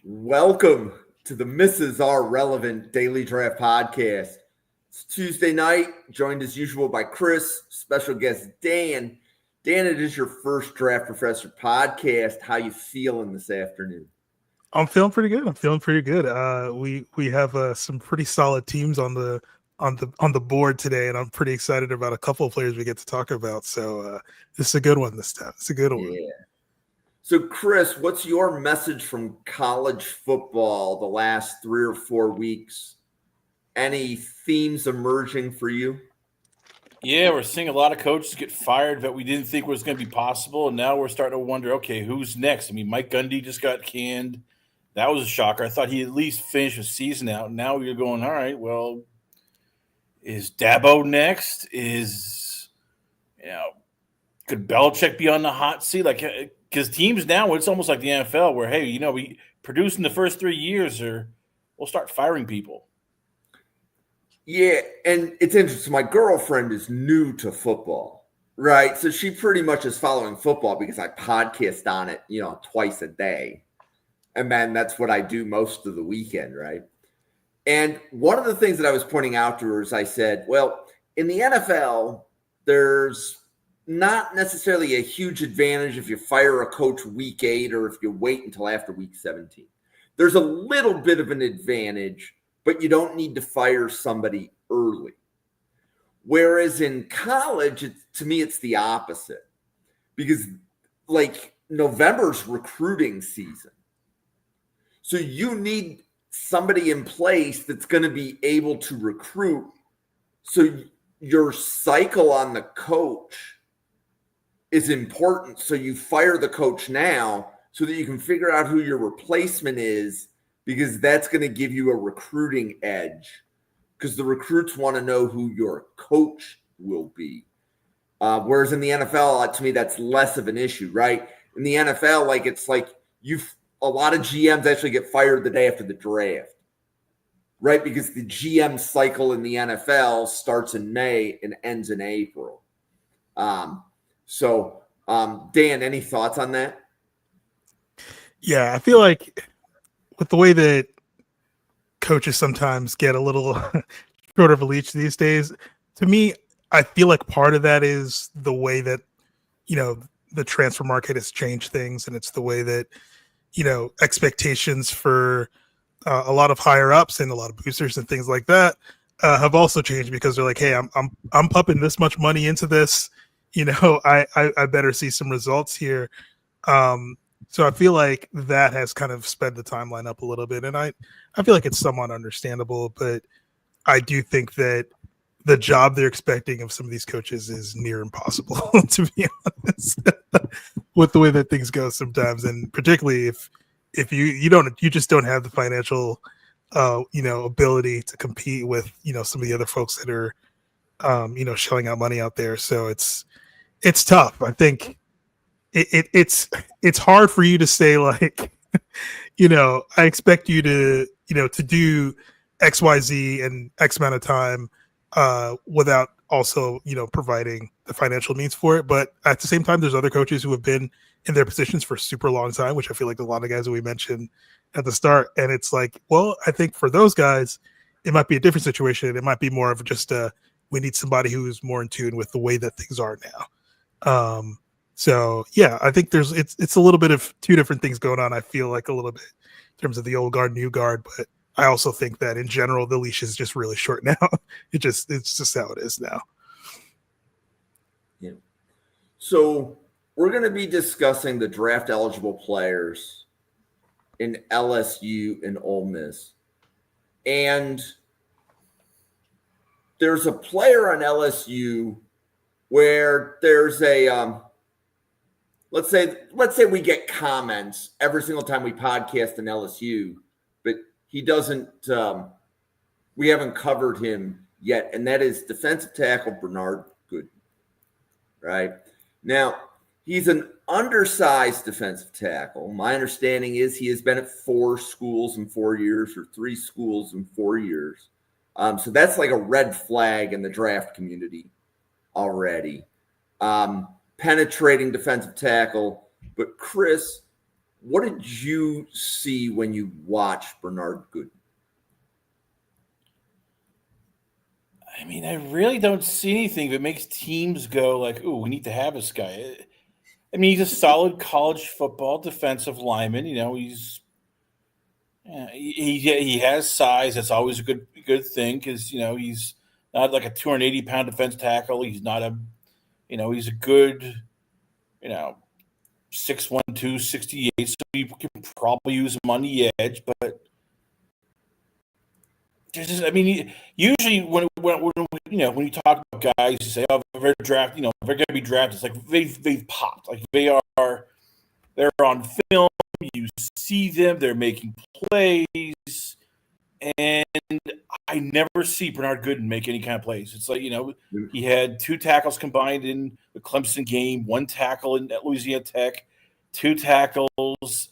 Welcome to the Are Relevant Daily Draft Podcast. It's Tuesday night, joined as usual by Chris, special guest Dan. Dan, it is your first Draft Professor podcast. How you feeling this afternoon? I'm feeling pretty good. We have some pretty solid teams on the board today, and I'm pretty excited about a couple of players we get to talk about. So this is a good one this time. It's a good one. Yeah. So, Chris, what's your message from college football the last 3 or 4 weeks? Any themes emerging for you? Yeah, we're seeing a lot of coaches get fired that we didn't think was going to be possible, and now we're starting to wonder, okay, who's next? I mean, Mike Gundy just got canned. That was a shocker. I thought he'd at least finish the season out. Now you're going, all right, well, is Dabo next? Could Belichick be on the hot seat? Because teams now, it's almost like the NFL where, hey, we produce in the first 3 years or we'll start firing people. Yeah, and it's interesting. My girlfriend is new to football, right? So she pretty much is following football because I podcast on it, twice a day. And then that's what I do most of the weekend, right? And one of the things that I was pointing out to her is I said, well, in the NFL, there's not necessarily a huge advantage if you fire a coach week 8 or if you wait until after week 17. There's a little bit of an advantage, but you don't need to fire somebody early. Whereas in college, to me, it's the opposite. Because November's recruiting season. So you need somebody in place that's going to be able to recruit. So your cycle on the coach is important. So you fire the coach now so that you can figure out who your replacement is, because that's going to give you a recruiting edge, because the recruits want to know who your coach will be. Whereas in the NFL, to me, that's less of an issue, right? In the NFL, it's like a lot of GMs actually get fired the day after the draft, right? Because the GM cycle in the NFL starts in May and ends in April. Dan, any thoughts on that? Yeah, I feel like with the way that coaches sometimes get a little short of a leash these days, to me, I feel like part of that is the way that, the transfer market has changed things, and it's the way that, expectations for a lot of higher ups and a lot of boosters and things like that have also changed, because they're like, hey, I'm pumping this much money into this, I better see some results here. So I feel like that has kind of sped the timeline up a little bit, and I feel like it's somewhat understandable, but I do think that the job they're expecting of some of these coaches is near impossible, to be honest, with the way that things go sometimes, and particularly if you just don't have the financial ability to compete with some of the other folks that are shelling out money out there. So it's tough. I think it's hard for you to say like, I expect you to to do XYZ in X amount of time without also providing the financial means for it. But at the same time, there's other coaches who have been in their positions for a super long time, which I feel like a lot of guys that we mentioned at the start. And it's like, well, I think for those guys, it might be a different situation. It might be more of just we need somebody who's more in tune with the way that things are now. So yeah, I think it's a little bit of two different things going on. I feel like a little bit in terms of the old guard, new guard, but I also think that in general the leash is just really short now. It's just how it is now. Yeah. So we're going to be discussing the draft eligible players in LSU and Ole Miss, and there's a player on LSU where there's a let's say we get comments every single time we podcast in LSU, but he doesn't we haven't covered him yet, and that is defensive tackle Bernard Gooden. Right? Now, he's an undersized defensive tackle. My understanding is he has been at 4 schools in 4 years, or 3 schools in 4 years. So that's like a red flag in the draft community already. Penetrating defensive tackle. But Chris, what did you see when you watched Bernard Gooden? I mean, I really don't see anything that makes teams go like, "Ooh, we need to have this guy." I mean, he's a solid college football defensive lineman. He has size. That's always a good thing because he's not like a 280-pound defense tackle. He's not he's a good 6'1", 268. So you can probably use him on the edge, but usually when you talk about guys, you say, "Oh, they're drafted. They're going to be drafted." It's like they've popped. Like they're on film. You see them. They're making plays, and I never see Bernard Gooden make any kind of plays. It's like he had 2 tackles combined in the Clemson game, 1 tackle at Louisiana Tech, 2 tackles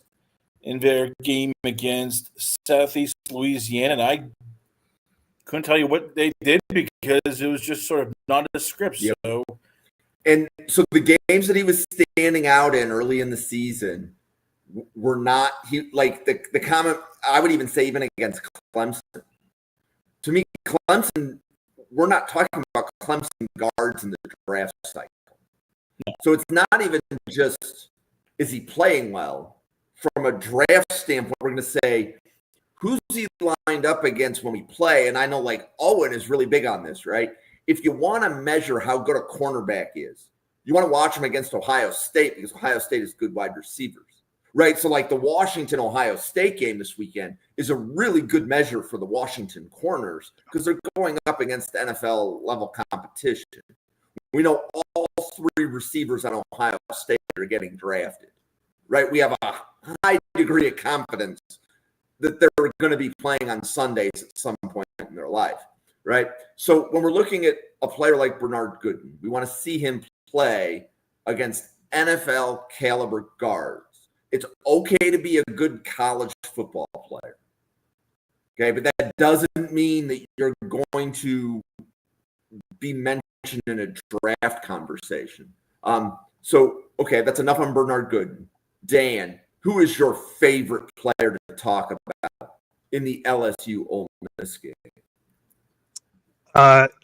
in their game against Southeast Louisiana, and I couldn't tell you what they did because it was just sort of nondescript. Yep. So the games that he was standing out in early in the season were not the comment. I would even say even against Clemson. To me, Clemson, we're not talking about Clemson guards in the draft cycle. So it's not even just is he playing well. From a draft standpoint, we're going to say, who's he lined up against when we play? And I know Owen is really big on this, right? If you want to measure how good a cornerback is, you want to watch him against Ohio State because Ohio State is good wide receivers, right? So the Washington-Ohio State game this weekend is a really good measure for the Washington corners because they're going up against NFL-level competition. We know all 3 receivers on Ohio State are getting drafted, right? We have a high degree of confidence that they're going to be playing on Sundays at some point in their life, right? So when we're looking at a player like Bernard Gooden, we want to see him play against NFL caliber guards. It's okay to be a good college football player, okay? But that doesn't mean that you're going to be mentioned in a draft conversation. Okay, that's enough on Bernard Gooden. Dan, who is your favorite player to talk about in the LSU Ole Miss game?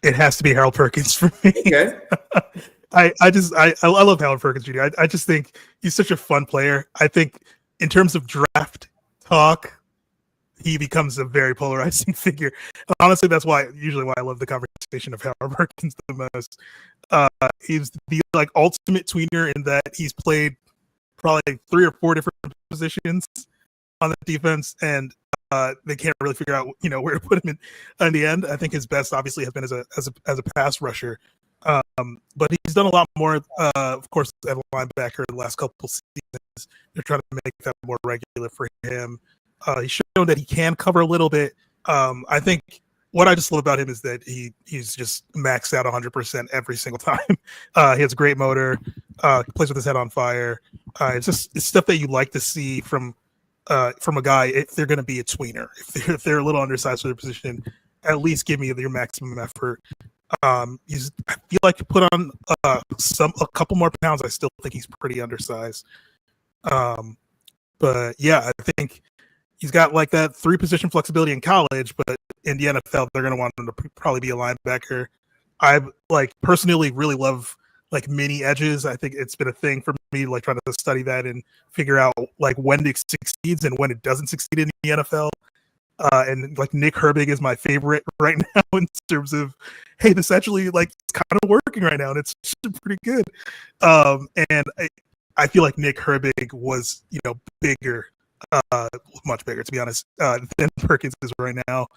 It has to be Harold Perkins for me. Okay. I love Harold Perkins Jr. I just think he's such a fun player. I think in terms of draft talk, he becomes a very polarizing figure. Honestly, that's why I love the conversation of Harold Perkins the most. He's the ultimate tweener in that he's played probably 3 or 4 different positions on the defense, and they can't really figure out where to put him in the end. I think his best obviously has been as a pass rusher, but he's done a lot more. Of course, at linebacker the last couple seasons, they're trying to make that more regular for him. He's shown that he can cover a little bit. I think what I just love about him is that he's just maxed out 100% every single time. He has a great motor. Plays with his head on fire. It's stuff that you like to see from a guy if they're going to be a tweener. If they're a little undersized for their position, at least give me your maximum effort. I feel like to put on a couple more pounds. I still think he's pretty undersized. But yeah, I think he's got that 3-position flexibility in college, but in the NFL, they're going to want him to probably be a linebacker. I personally really love mini edges. I think it's been a thing for me, trying to study that and figure out when it succeeds and when it doesn't succeed in the NFL. And Nick Herbig is my favorite right now in terms of, hey, this actually it's kind of working right now and it's pretty good. And I feel like Nick Herbig was bigger, much bigger to be honest, than Perkins is right now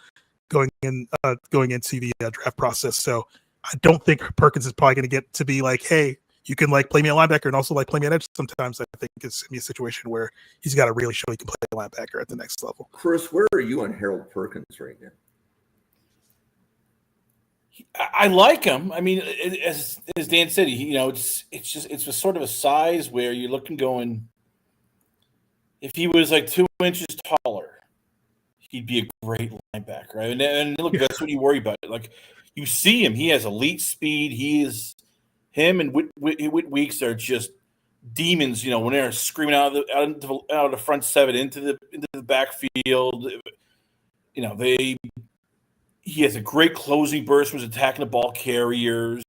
going into the draft process. So I don't think Perkins is probably going to get to be hey, you can play me a linebacker and also play me at edge sometimes. I think it's going to be a situation where he's got to really show he can play a linebacker at the next level. Chris, where are you on Harold Perkins right now? I like him. I mean, as Dan said, it's just sort of a size where you're looking going, if he was 2 inches taller, he'd be a great linebacker. Right? And look, that's what you worry about. You see him, he has elite speed. Him and Whit Weeks are just demons, when they're screaming out of the front seven into the backfield. He has a great closing burst when he's attacking the ball carriers.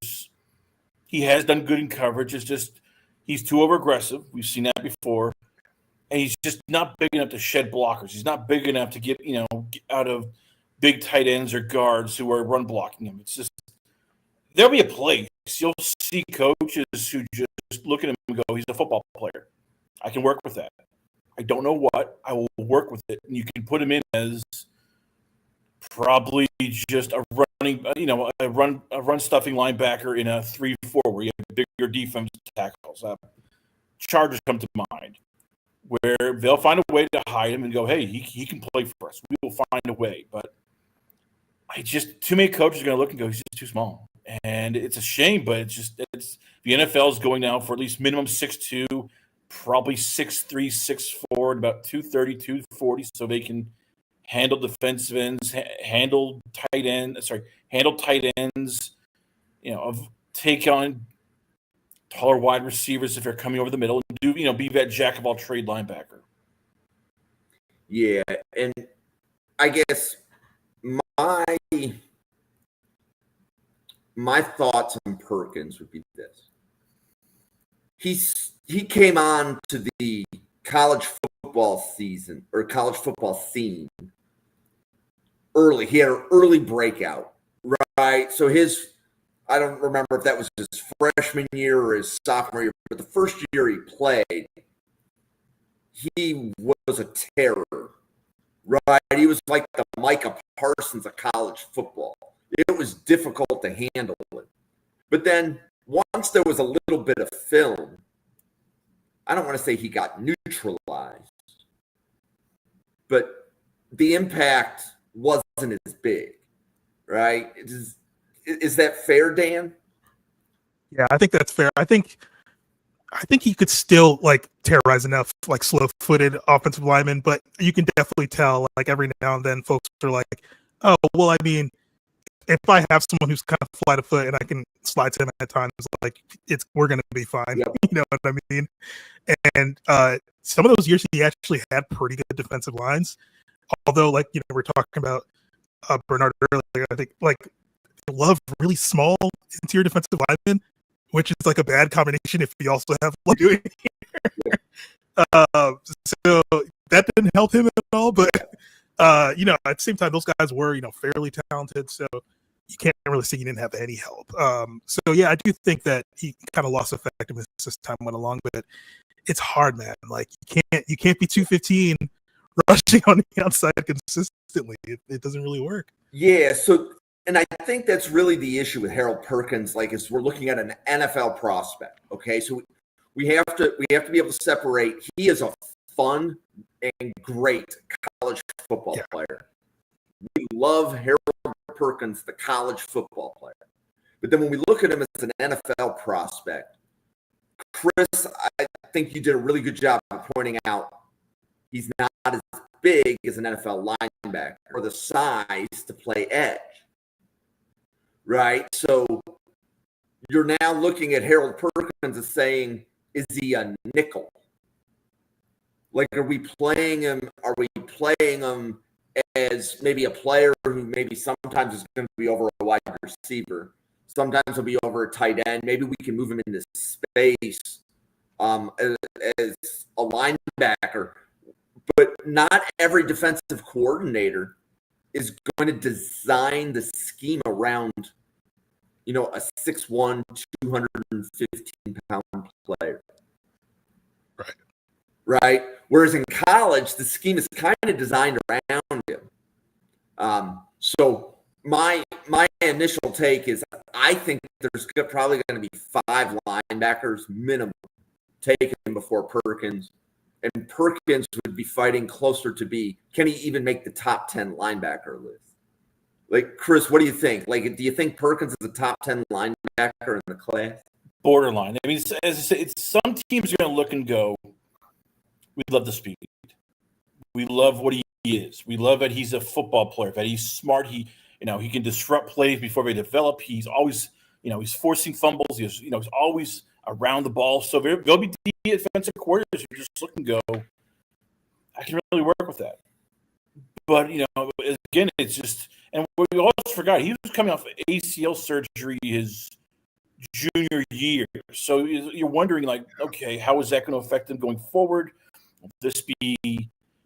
He has done good in coverage. It's just he's too over-aggressive. We've seen that before. And he's just not big enough to shed blockers. He's not big enough to get out of big tight ends or guards who are run blocking him. It's just there'll be a place. You'll see coaches who just look at him and go, he's a football player. I can work with that. I don't know what. I will work with it. And you can put him in as probably just a run stuffing linebacker in a 3-4 where you have bigger defense tackles. Chargers come to mind, where they'll find a way to hide him and go, hey, he can play for us. We will find a way. But too many coaches are going to look and go, he's just too small. And it's a shame, but it's the NFL is going now for at least minimum 6'2", probably 6'3", 6'4", and about 230, 240, so they can handle defensive ends, handle tight ends, take on taller wide receivers if they're coming over the middle, and be that jack of all trade linebacker. Yeah, and I guess my thoughts on Perkins would be this. He came on to the college football season or college football scene early. He had an early breakout, right? So I don't remember if that was his freshman year or his sophomore year, but the first year he played, he was a terror, right? He was like the Micah Parsons of college football. It was difficult to handle it. But then once there was a little bit of film, I don't want to say he got neutralized, but the impact wasn't as big, right? Is that fair, Dan? Yeah, I think that's fair. I think he could still terrorize enough slow-footed offensive linemen, but you can definitely tell every now and then folks are like, oh, well, I mean, if I have someone who's kind of flight of foot and I can slide to him at times, we're going to be fine. Yep. You know what I mean? And some of those years he actually had pretty good defensive lines. Although, we're talking about Bernard earlier, I think they love really small interior defensive linemen, which is a bad combination if you also have doing here. So that didn't help him at all. But at the same time, those guys were fairly talented, so you can't really say he didn't have any help. So yeah, I do think that he kind of lost effectiveness as time went along, but it's hard, man. You can't be 215 rushing on the outside consistently. It doesn't really work. Yeah. So, and I think that's really the issue with Harold Perkins. As we're looking at an NFL prospect, okay, so we have to be able to separate. He is a fun and great college football player. We love Harold Perkins, the college football player. But then when we look at him as an NFL prospect, Chris, I think you did a really good job of pointing out he's not as big as an NFL linebacker or the size to play edge, right? So you're now looking at Harold Perkins and saying, is he a nickel? Are we playing him as maybe a player who maybe sometimes is going to be over a wide receiver, sometimes he'll be over a tight end. Maybe we can move him into space as a linebacker. But not every defensive coordinator is going to design the scheme around, a 6'1", 215-pound player. Right? Whereas in college, the scheme is kind of designed around him. So my initial take is I think there's probably going to be 5 linebackers minimum taken before Perkins. And Perkins would be fighting closer to can he even make the top 10 linebacker list? Chris, what do you think? Do you think Perkins is a top 10 linebacker in the class? Borderline. I mean, as I say, some teams are going to look and go, we love the speed. We love what he is. We love that he's a football player, that he's smart. He can disrupt plays before they develop. He's always, he's forcing fumbles. He's always around the ball. So there'll be defensive coordinators who just look and go, I can really work with that. But, again, it's just – and we also forgot, he was coming off ACL surgery his junior year. So you're wondering, like, okay, how is that going to affect him going forward? Will this be,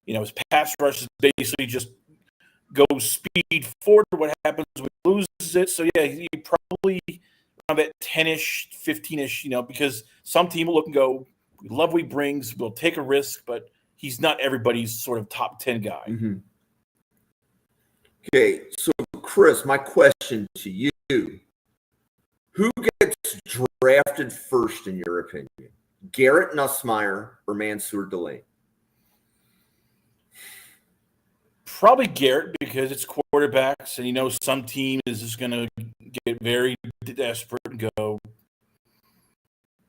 his pass rush is basically just go speed forward. What happens when he loses it? So, yeah, he probably around that 10-ish, 15-ish, because some team will look and go, we love what he brings, we'll take a risk, but he's not everybody's sort of top 10 guy. Mm-hmm. Okay, so Chris, my question to you, who gets drafted first in your opinion? Garrett Nussmeier or Mansour Delane? Probably Garrett, because it's quarterbacks, and some team is just going to get very desperate and go,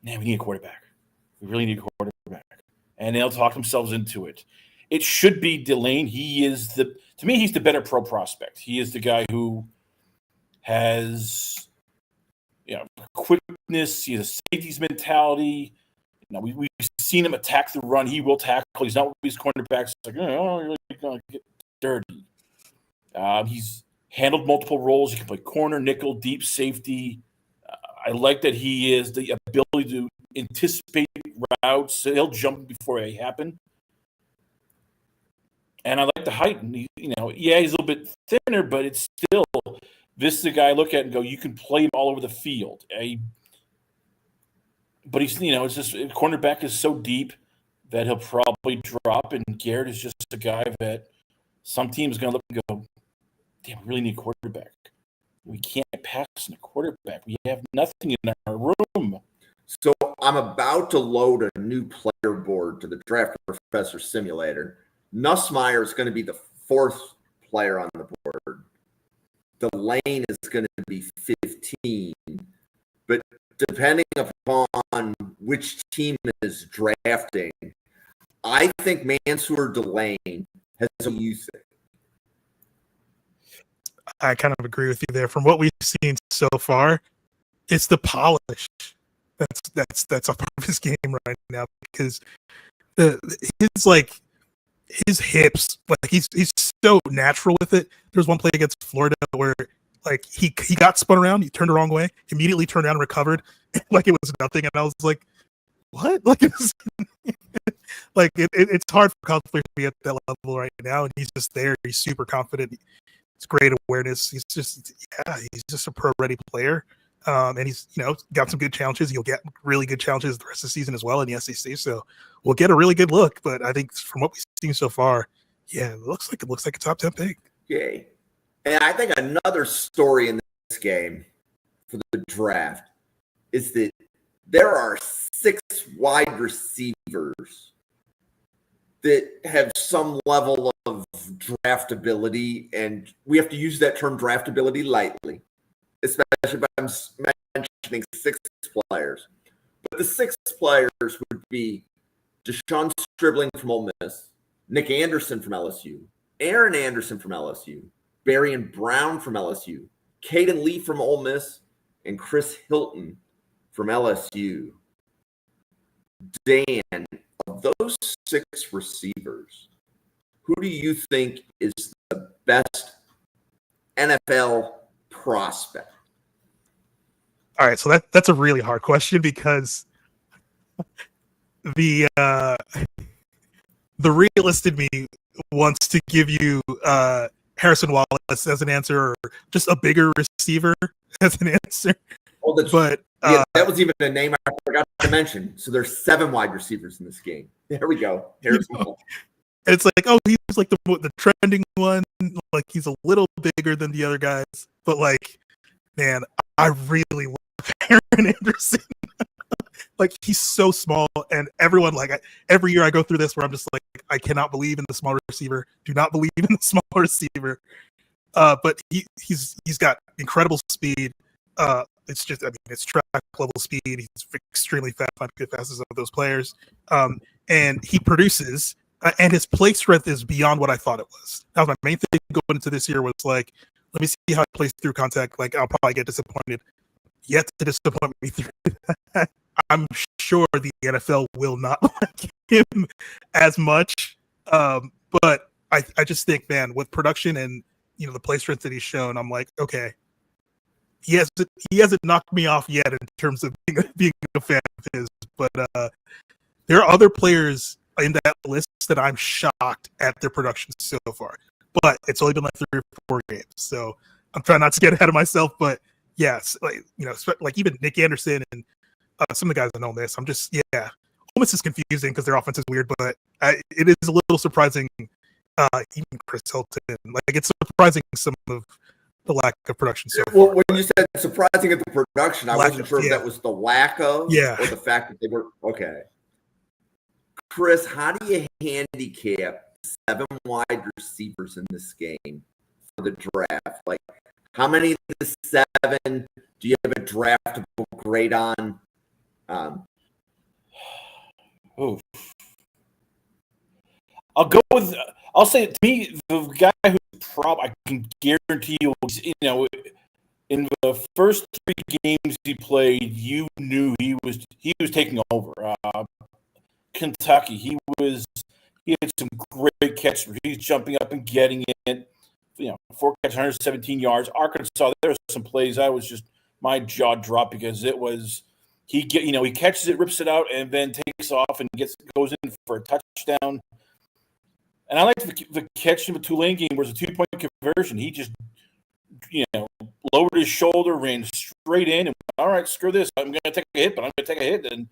man, we need a quarterback. We really need a quarterback. And they'll talk themselves into it. It should be Delane. He's the better pro prospect. He is the guy who has quickness, he has a safety's mentality. We've seen him attack the run. He will tackle. He's not one of these cornerbacks like, oh, you're really going to get dirty. He's handled multiple roles. He can play corner, nickel, deep safety. I like that he has the ability to anticipate routes. So he'll jump before they happen. And I like the height. He's a little bit thinner, but it's still – this is the guy I look at and go, you can play him all over the field. But he's, it's just – cornerback is so deep that he'll probably drop, and Garrett is just a guy that some team's going to look and go, damn, we really need a quarterback. We can't pass in a quarterback. We have nothing in our room. So I'm about to load a new player board to the Draft Professor Simulator. Nussmeier is going to be the fourth player on the board. Delane is going to be 15. But depending upon which team is drafting, I think Mansour Delane has a use. I kind of agree with you there. From what we've seen so far, it's the polish that's a part of his game right now, because his hips, like he's so natural with it. There was one play against Florida where like he got spun around, he turned the wrong way, immediately turned around and recovered like it was nothing, and I was like, what? Like it's like it's hard for college players to be at that level right now, and he's just there. He's super confident. It's great awareness. He's just a pro-ready player. And he's, got some good challenges. He'll get really good challenges the rest of the season as well in the SEC. So we'll get a really good look. But I think from what we've seen so far, yeah, it looks like a top 10 pick. Yay. And I think another story in this game for the draft is that there are 6 wide receivers that have some level of draftability, and we have to use that term draftability lightly, especially if I'm mentioning 6 players. But the 6 players would be Deshaun Stribling from Ole Miss, Nick Anderson from LSU, Aaron Anderson from LSU, Barian Brown from LSU, Caden Lee from Ole Miss, and Chris Hilton from LSU. Dan, of those 6 receivers, who do you think is the best NFL prospect? All right, so that's a really hard question, because the realist in me wants to give you Harrison Wallace as an answer, or just a bigger receiver as an answer. Oh, but that was even a name I forgot to mention. So there's 7 wide receivers in this game. There we go. Harrison Wallace. It's like, oh, he's like the trending one. Like he's a little bigger than the other guys, but like, man, I really love Aaron Anderson. Like he's so small, and everyone every year I go through this where I'm just like, I cannot believe in the small receiver. Do not believe in the small receiver. But he's got incredible speed. It's just, it's track level speed. He's extremely fast, not the fastest of those players. And he produces. And his play strength is beyond what I thought it was. That was my main thing going into this year, was like, let me see how he plays through contact. Like, I'll probably get disappointed. Yet to disappoint me through that. I'm sure the NFL will not like him as much. But I just think, man, with production and the play strength that he's shown, I'm like, okay, he hasn't knocked me off yet in terms of being a fan of his. But there are other players in that list that I'm shocked at their production so far. But it's only been like 3 or 4 games, so I'm trying not to get ahead of myself. But yes, like even Nick Anderson and some of the guys I know this. I'm just Ole Miss is confusing because their offense is weird, but it is a little surprising. Even Chris Hilton, like it's surprising some of the lack of production so far. Well, when you said surprising at the production, I wasn't sure if that was the lack of or the fact that they were okay. Chris, how do you handicap 7 wide receivers in this game for the draft? Like, how many of the 7 do you have a draftable grade on? I'll say to me, the guy who I can guarantee you, in the first 3 games he played, you knew he was taking over. Kentucky, he had some great catches. He's jumping up and getting it. 4 catches, 117 yards. Arkansas, there were some plays my jaw dropped because it was he catches it, rips it out, and then takes off and goes in for a touchdown. And I like the catch in the Tulane game was a 2-point conversion. He just lowered his shoulder, ran straight in, and all right, screw this. I'm going to take a hit, but I'm going to take a hit. And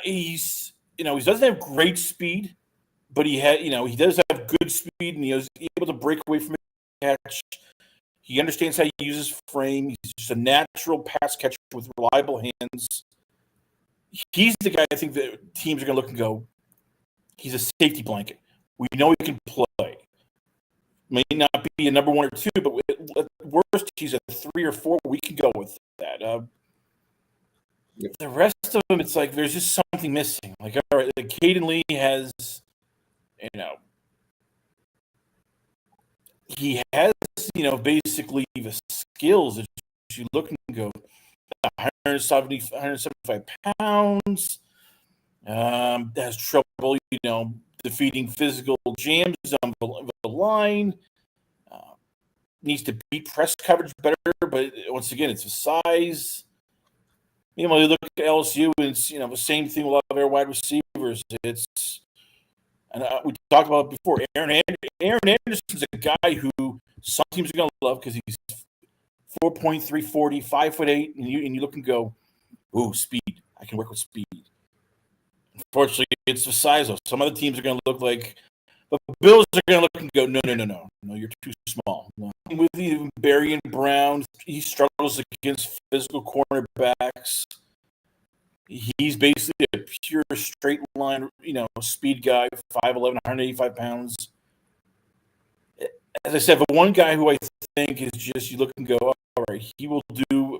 he doesn't have great speed, but he does have good speed, and he was able to break away from a catch. He understands how he uses frame. He's just a natural pass catcher with reliable hands. He's the guy I think that teams are going to look and go, he's a safety blanket. We know he can play. May not be a number 1 or 2, but at worst, he's a 3 or 4. We can go with that. The rest of them, it's like there's just something missing. Like, all right, Caden Lee has, he has, basically the skills that you look and go, 175 pounds, has trouble, defeating physical jams on the line, needs to beat press coverage better, but once again, it's a size. You look at LSU, and it's, the same thing with a lot of their wide receivers. And we talked about it before. Aaron Anderson's a guy who some teams are going to love because he's 4.3, 40, 5'8", and you look and go, ooh, speed. I can work with speed. Unfortunately, it's the size of some other teams are going to look like, but the Bills are going to look and go, no, you're too small. No. With even Barry and Brown, he struggles against physical cornerbacks. He's basically a pure straight line, speed guy, 5'11", 185 pounds. As I said, the one guy who I think is just, you look and go, all right, he'll get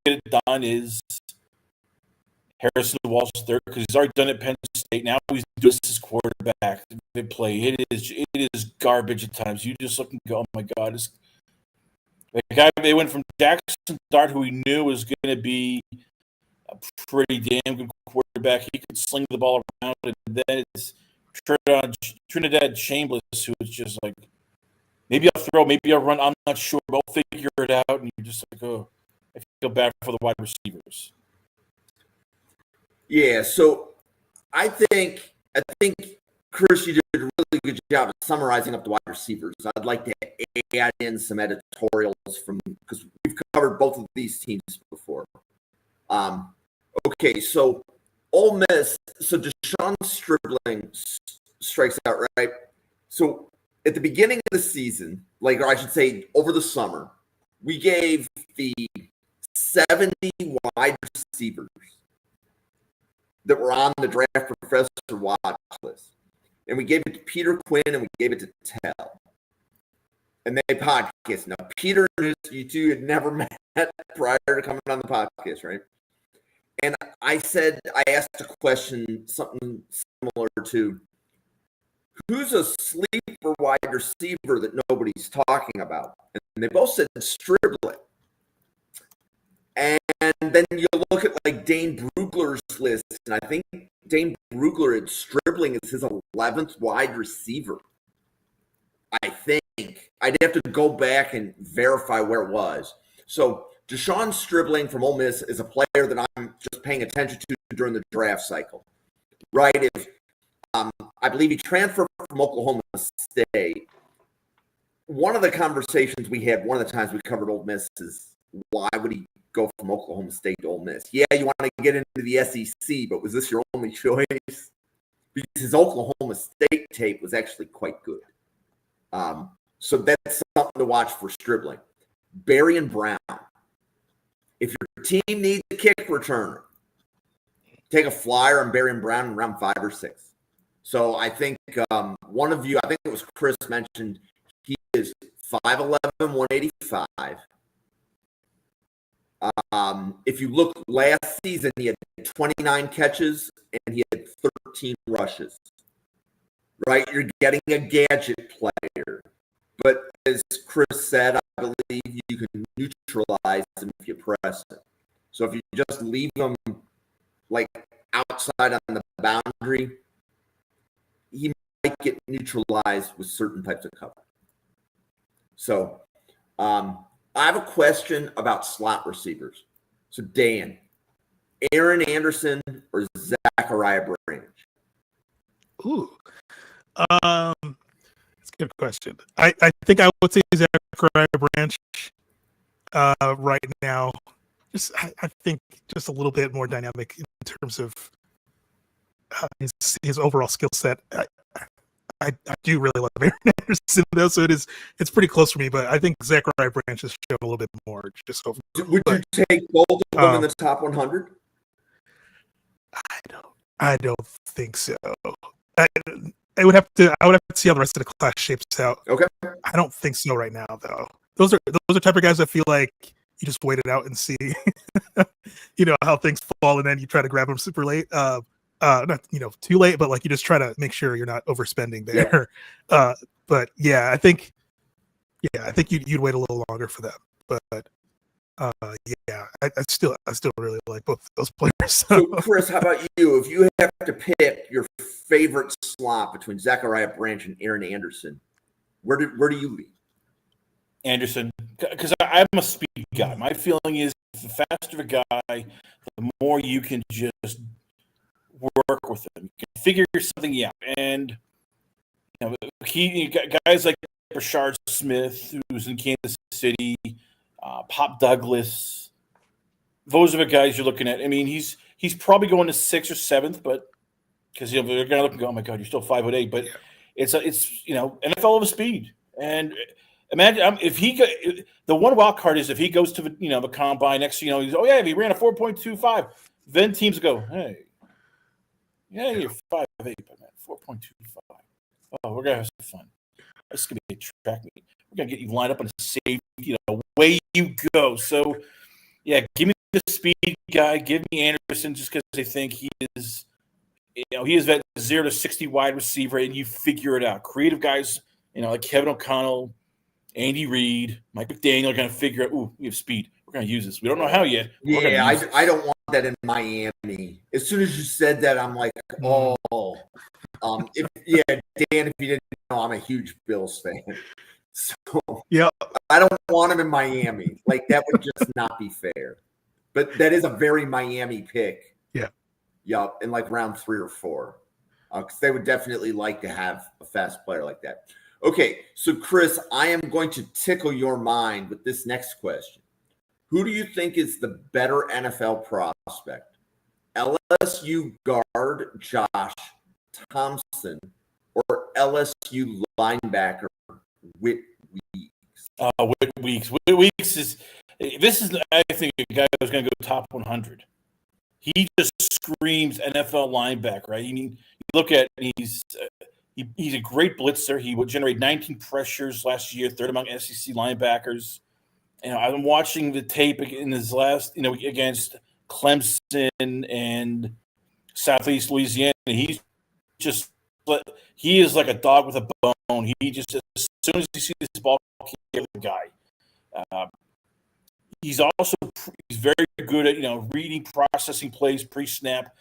it done is Harrison Walsh III, because he's already done it at Penn State. Now he's doing his quarterback. They play. It is garbage at times. You just look and go, oh my God. The guy, they went from Jackson Dart, who we knew was going to be a pretty damn good quarterback. He could sling the ball around, and then it's Trinidad Chambliss, who is just like, maybe I'll throw, maybe I'll run, I'm not sure, but I'll figure it out. And you're just like, oh, I feel bad for the wide receivers. Yeah, so I think, Chris, you did a really good job of summarizing up the wide receivers. I'd like to add in some editorials because we've covered both of these teams before. Okay, so Ole Miss, so Deshaun Stribling strikes out, right? So at the beginning of the season, or I should say over the summer, we gave the 70 wide receivers that were on the draft professor watch list. And we gave it to Peter Quinn and we gave it to Tell. And they podcast. Now, Peter, you two had never met prior to coming on the podcast, right? And I asked a question, something similar to, who's a sleeper wide receiver that nobody's talking about? And they both said Stribling. And then you look at like Dane Brugler's list, and I think Dane Brugler at Stribling is his 11th wide receiver. I think I'd have to go back and verify where it was. So Deshaun Stribling from Ole Miss is a player that I'm just paying attention to during the draft cycle, right? If I believe he transferred from Oklahoma State. One of the conversations we had, one of the times we covered Ole Miss, is why would he go from Oklahoma State to Ole Miss? Yeah, you want to get into the SEC, but was this your only choice? Because his Oklahoma State tape was actually quite good. So that's something to watch for Stribling. Barry Brown. If your team needs a kick returner, take a flyer on Barry Brown in round 5 or 6. So I think one of you, I think it was Chris, mentioned he is 5'11", 185. If you look last season, he had 29 catches and he had 13 rushes. Right? You're getting a gadget player. But as Chris said, I believe you can neutralize him if you press him. So if you just leave him like outside on the boundary, he might get neutralized with certain types of cover. So I have a question about slot receivers. So Dan, Aaron Anderson or Zachariah Branch? Ooh. It's a good question. I think I would say Zachariah Branch right now. I think just a little bit more dynamic in terms of his overall skill set. I do really love Aaron Anderson though, so it's pretty close for me. But I think Zachariah Branch has shown a little bit more. Would you take both of them in the top 100? I don't think so. I would have to see how the rest of the class shapes out. Okay. I don't think so right now, though. Those are type of guys that feel like you just wait it out and see, how things fall, and then you try to grab them super late. Not too late, but like you just try to make sure you're not overspending there. Yeah. But yeah, I think you'd wait a little longer for them. But yeah, I still really like both of those players. So Chris, how about you? If you have to pick your favorite slot between Zachariah Branch and Aaron Anderson, where do you lean? Anderson, because I'm a speed guy. My feeling is the faster a guy, the more you can just work with him. You can figure something out. And you got guys like Rashard Smith, who's in Kansas City, Pop Douglas. Those are the guys you're looking at. I mean, he's probably going to 6th or 7th, but because they're going to look and go, oh my God, you're still 5'8", but it's NFL of speed. And imagine if the one wild card is if he goes to the combine next, he's if he ran a 4.25, then teams go, hey, yeah, you're 5'8", but man, 4.25. Oh, we're gonna have some fun. This is gonna be a track meet. We're gonna get you lined up on a safe, way you go. So, yeah, give me the speed guy. Give me Anderson just because I think he is that 0 to 60 wide receiver, and you figure it out. Creative guys, like Kevin O'Connell, Andy Reid, Mike McDaniel are going to figure out, we have speed. We're going to use this. We don't know how yet. Yeah, I don't want that in Miami. As soon as you said that, I'm like, Dan, if you didn't know, I'm a huge Bills fan. So yeah, I don't want him in Miami. Like, that would just not be fair. But that is a very Miami pick. Yeah. Yup, in like round 3 or 4. Because they would definitely like to have a fast player like that. Okay, so Chris, I am going to tickle your mind with this next question. Who do you think is the better NFL prospect? LSU guard Josh Thompson or LSU linebacker Whit Weeks? Whit Weeks. Whit Weeks is I think a guy who's going to go top 100. He just screams NFL linebacker, right? I mean, you look at he's a great blitzer. He would generate 19 pressures last year, 3rd among SEC linebackers. I'm watching the tape in his last, against Clemson and Southeast Louisiana. He is like a dog with a bone. He just, as soon as he sees this ball, he the guy. he's very good at reading, processing plays pre-snap.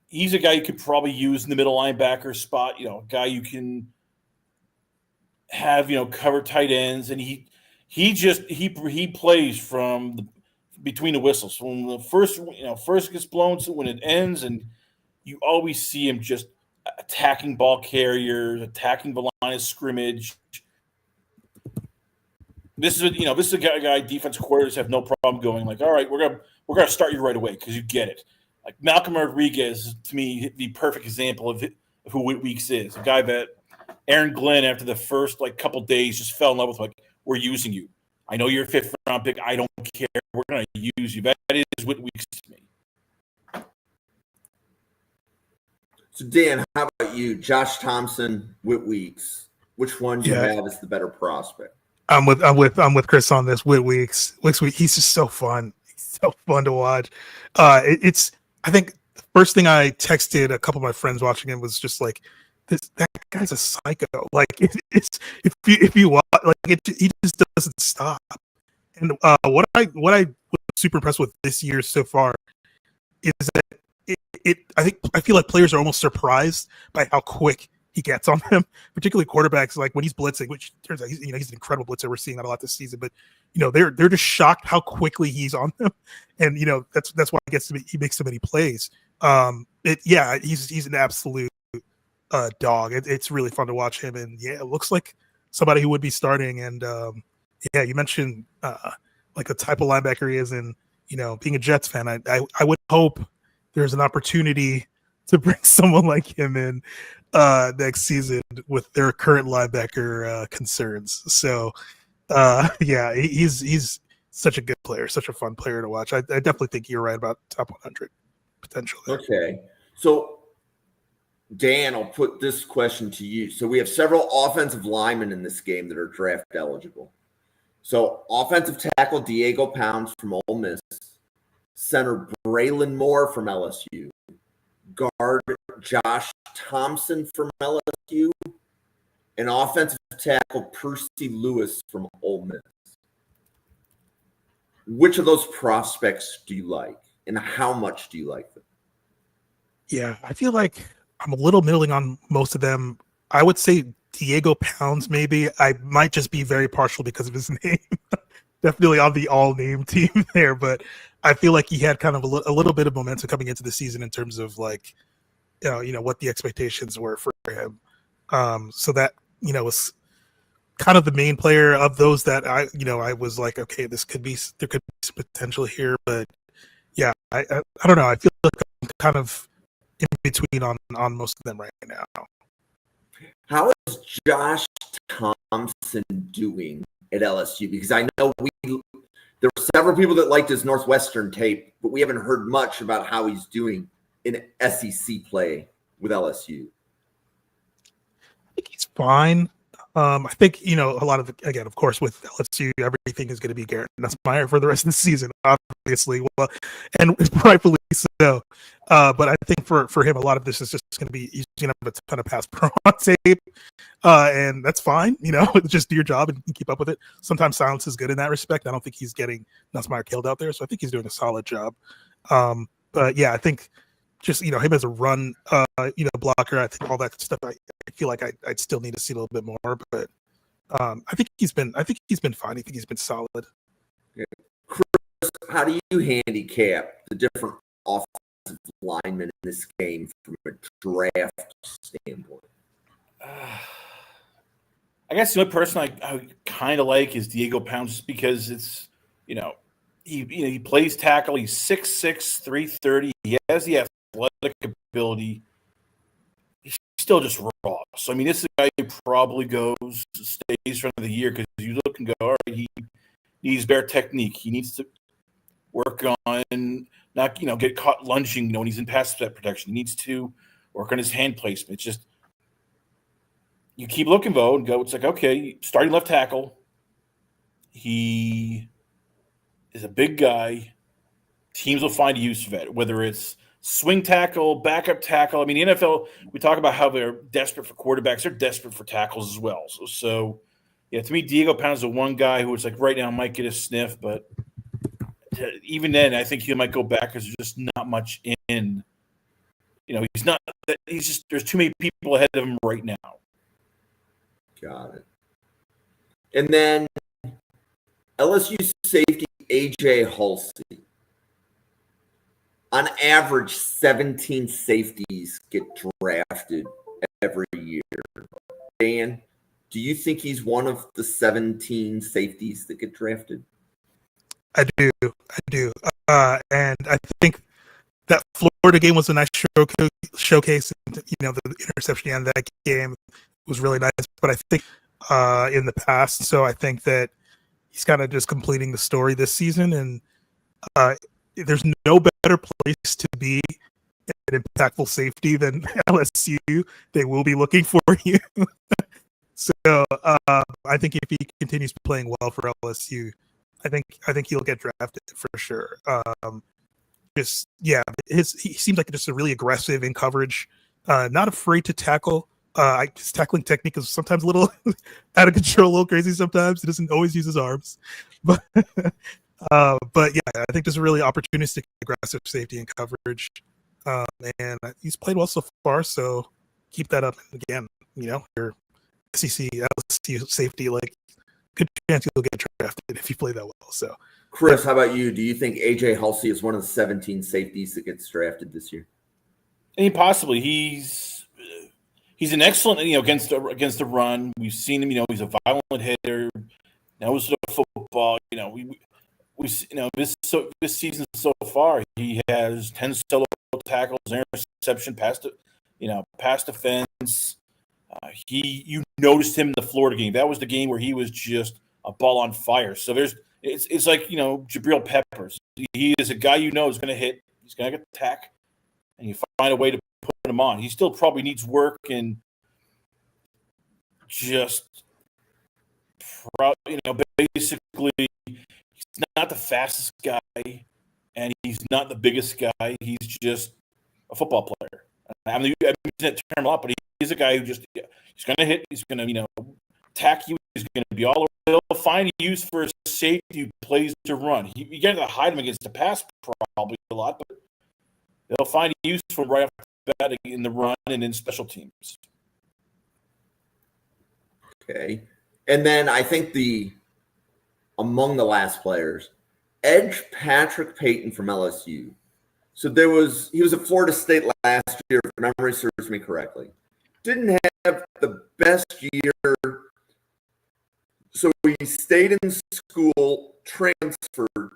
He's a guy you could probably use in the middle linebacker spot. A guy you can have cover tight ends, and he plays from between the whistles. When the first gets blown to when it ends, and you always see him just attacking ball carriers, attacking the line of scrimmage. This is a guy defensive coordinators have no problem going like, all right, we're gonna start you right away because you get it. Like Malcolm Rodriguez, to me, the perfect example of who Weeks is. A guy that Aaron Glenn, after the first couple days, just fell in love with. We're using you. I know you're a 5th round pick. I don't care. We're gonna use you. That is what Weeks to me. So Dan, how about you? Josh Thompson, Whit Weeks. Which one do you have as the better prospect? I'm with Chris on this. Whit Weeks. He's just so fun. He's so fun to watch. I think the first thing I texted a couple of my friends watching him was just like, that guy's a psycho. If you watch, he just doesn't stop. And what I was super impressed with this year so far is that I feel like players are almost surprised by how quick he gets on them, particularly quarterbacks. Like when he's blitzing, which turns out he's an incredible blitzer. We're seeing that a lot this season, but they're just shocked how quickly he's on them, and that's why he makes so many plays. He's an absolute dog. It's really fun to watch him, and it looks like somebody who would be starting. And you mentioned the type of linebacker he is, and being a Jets fan, I would hope there's an opportunity to bring someone like him in next season with their current linebacker concerns. So, he's such a good player, such a fun player to watch. I definitely think you're right about top 100 potential. Okay. So, Dan, I'll put this question to you. So, we have several offensive linemen in this game that are draft eligible. So, offensive tackle Diego Pounds from Ole Miss, center Braylon Moore from LSU, guard Josh Thompson from LSU, and offensive tackle Percy Lewis from Ole Miss. Which of those prospects do you like, and how much do you like them? Yeah, I feel like I'm a little middling on most of them. I would say Diego Pounds, maybe. I might just be very partial because of his name. Definitely on the all-name team there, but I feel like he had kind of a little bit of momentum coming into the season in terms of what the expectations were for him. So that was kind of the main player of those that I was like, okay, there could be some potential here, but yeah, I don't know. I feel like I'm kind of in between on most of them right now. How is Josh Thompson doing at LSU? Because I know there were several people that liked his Northwestern tape, but we haven't heard much about how he's doing in SEC play with LSU. I think he's fine. I think, a lot of, again, of course, with LSU, everything is going to be Garrett Nussmeier for the rest of the season, obviously. Well, and rightfully so. But I think for him, a lot of this is just going to be, he's going to have a ton of pass pro on tape. And that's fine. Just do your job and keep up with it. Sometimes silence is good in that respect. I don't think he's getting Nussmeier killed out there. So I think he's doing a solid job. But yeah, I think just, him as a run, blocker, I think all that stuff, I feel like I'd still need to see a little bit more, but I think he's been fine. I think he's been solid. Yeah. Chris, how do you handicap the different offensive linemen in this game from a draft standpoint? I guess the only person I kind of like is Diego Pounds, just because it's, he plays tackle. He's 6'6", 330. He has the athletic ability. He's still just raw. So, I mean, this is a guy who probably stays for another year, because you look and go, all right, he needs better technique. He needs to work on not, get caught lunging, when he's in pass protection. He needs to work on his hand placement. It's just, you keep looking, though, and go, it's like, okay, starting left tackle. He is a big guy. Teams will find a use for it, whether it's swing tackle, backup tackle. I mean, the NFL, we talk about how they're desperate for quarterbacks. They're desperate for tackles as well. So yeah, to me, Diego Pounds is the one guy who it's like right now might get a sniff, but even then, I think he might go back because there's just not much in. He's not. He's just there's too many people ahead of him right now. Got it. And then LSU safety AJ Halsey. On average, 17 safeties get drafted every year. Dan, do you think he's one of the 17 safeties that get drafted? I do. And I think that Florida game was a nice showcase. And, the interception in that game was really nice. But I think in the past, so I think that he's kind of just completing the story this season. And there's no better place to be an impactful safety than LSU. They will be looking for you. So I think if he continues playing well for LSU, I think he'll get drafted for sure. He seems like just a really aggressive in coverage, not afraid to tackle. His tackling technique is sometimes a little out of control, a little crazy sometimes. He doesn't always use his arms, but yeah, I think there's a really opportunistic, aggressive safety and coverage, and he's played well so far. So keep that up. And again, your SEC LSU safety, good chance you'll get drafted if you play that well. So, Chris, how about you? Do you think AJ Halsey is one of the 17 safeties that gets drafted this year? Possibly. He's an excellent, against the run. We've seen him. He's a violent hitter. Now it's football. This season so far, he has 10 solo tackles, interception, pass defense. You noticed him in the Florida game. That was the game where he was just a ball on fire. So it's like Jabril Peppers. He is a guy is going to hit. He's going to get the tack, and you find a way to put him on. He still probably needs work and just basically he's not the fastest guy and he's not the biggest guy. He's just a football player. I'm using that term a lot, but he's a guy who he's going to hit. He's going to attack you. He's going to be all over. They'll find a use for a safety who plays to run. You got to hide him against the pass probably a lot, but they'll find a use for right off the bat in the run and in special teams. Okay. And then I think among the last players, edge Patrick Payton from LSU. So he was at Florida State last year, if memory serves me correctly. Didn't have the best year. So he stayed in school, transferred.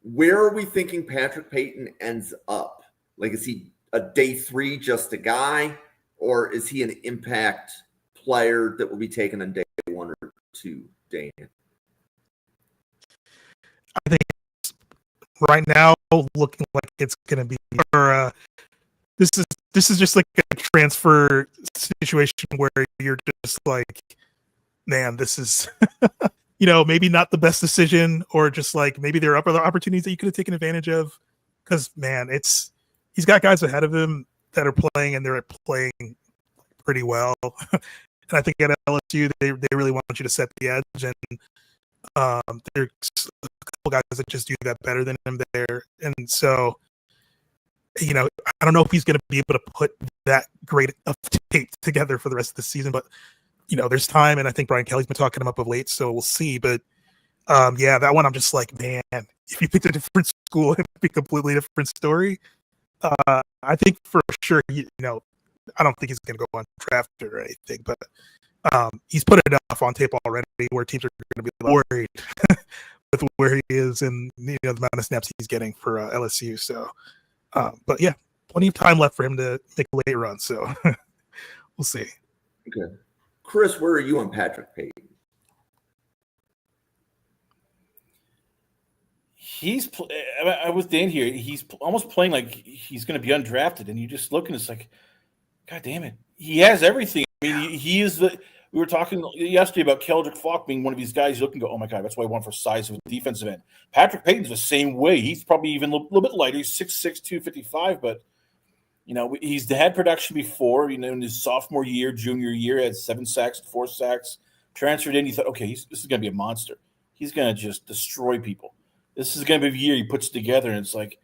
Where are we thinking Patrick Payton ends up? Is he a day 3 just a guy, or is he an impact player that will be taken on day 1 or 2, Dan? I think right now looking like it's going to be this is just like a transfer situation where you're just like, man, this is maybe not the best decision, or just maybe there are other opportunities that you could have taken advantage of, because man, he's got guys ahead of him that are playing, and they're playing pretty well. And I think at LSU they really want you to set the edge, and there's a couple guys that just do that better than him there. And so, I don't know if he's going to be able to put that great of tape together for the rest of the season, but there's time, and I think Brian Kelly's been talking him up of late, so we'll see. But that one I'm just like, man, if you picked a different school, it'd be a completely different story. I think for sure, I don't think he's going to go undrafted or anything, but he's put enough on tape already where teams are going to be worried with where he is and the amount of snaps he's getting for LSU. So, but yeah, plenty of time left for him to make a late run. So we'll see. Okay. Chris, where are you on Patrick Payton? I was Dan here. He's almost playing like he's going to be undrafted, and you just look and it's like, God damn it. He has everything. I mean, he is we were talking yesterday about Keldrick Falk being one of these guys you look and go, oh my God, that's what I want for size of a defensive end. Patrick Payton's the same way. He's probably even a little bit lighter. He's 6'6", 255, but he's had production before, in his sophomore year, junior year, had 7 sacks, 4 sacks, transferred in. You thought, okay, this is going to be a monster. he's going to just destroy people. This is going to be the year he puts it together, and it's like,